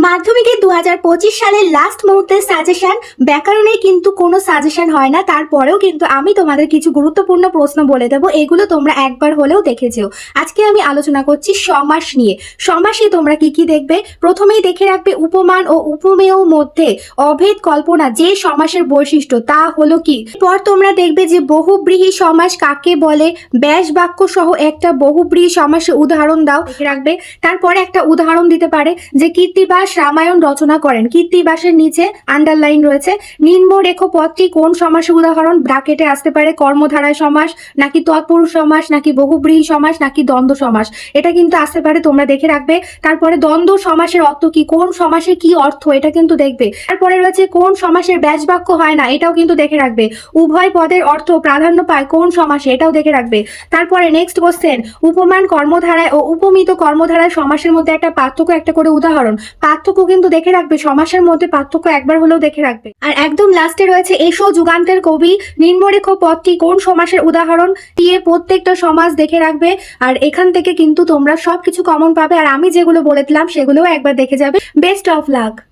মাধ্যমিকের 2025 সালের লাস্ট মুহূর্তের সাজেশন ব্যাকরণে কিন্তু কোনো সাজেশন হয় না। তারপরেও কিন্তু আমি তোমাদের কিছু গুরুত্বপূর্ণ প্রশ্ন বলে দেবো, এগুলো তোমরা একবার হলেও দেখেছো। আজকে আমি আলোচনা করছি সমাস নিয়ে। সমাসে তোমরা কি কি দেখবে? প্রথমেই দেখে রাখবে উপমান ও উপমেয় মধ্যে অভেদ কল্পনা যে সমাসের বৈশিষ্ট্য তা হলো কি। পর তোমরা দেখবে যে বহুব্রীহি সমাস কাকে বলে, ব্যাস বাক্য সহ একটা বহুব্রীহি সমাসের উদাহরণ দাও, দেখে রাখবে। তারপরে একটা উদাহরণ দিতে পারে যে কীর্তিবাস রামায়ণ রচনা করেন, কীর্তিবাসের নিচে আন্ডারলাইন রয়েছে। নিম্নরেখ পদটি কোন সমাসের উদাহরণ? ব্র্যাকেটে আসতে পারে কর্মধারায় সমাস, নাকি তৎপুরুষ সমাস, নাকি বহুব্রীহি সমাস, নাকি দ্বন্দ্ব সমাস, এটা কিন্তু আসতে পারে, তোমরা দেখে রাখবে। তারপরে দ্বন্দ্ব সমাসের অর্থ কি, কোন সমাসের কি অর্থ, এটা কিন্তু দেখবে। তারপরে রয়েছে কোন সমাসের ব্যাস বাক্য হয় না, এটাও কিন্তু দেখে রাখবে। উভয় পদের অর্থ প্রাধান্য পায় কোন সমাসে, এটাও দেখে রাখবে। তারপরে নেক্সট কোশ্চেন, উপমান কর্মধারায় ও উপমিত কর্মধারায় সমাসের মধ্যে একটা পার্থক্য, একটা করে উদাহরণ। পার্থক্য কিন্তু দেখে রাখবে, সমাসের মধ্যে পার্থক্য একবার হলেও দেখে রাখবে। আর একদম লাস্টে রয়েছে এসো যুগান্তের কবি, নিম্নরেখ পদটি কোন সমাসের উদাহরণ দিয়ে প্রত্যেকটা সমাস দেখে রাখবে। আর এখান থেকে কিন্তু তোমরা সবকিছু কমন পাবে, আর আমি যেগুলো বলে দিলাম সেগুলোও একবার দেখে যাবে। Best of luck.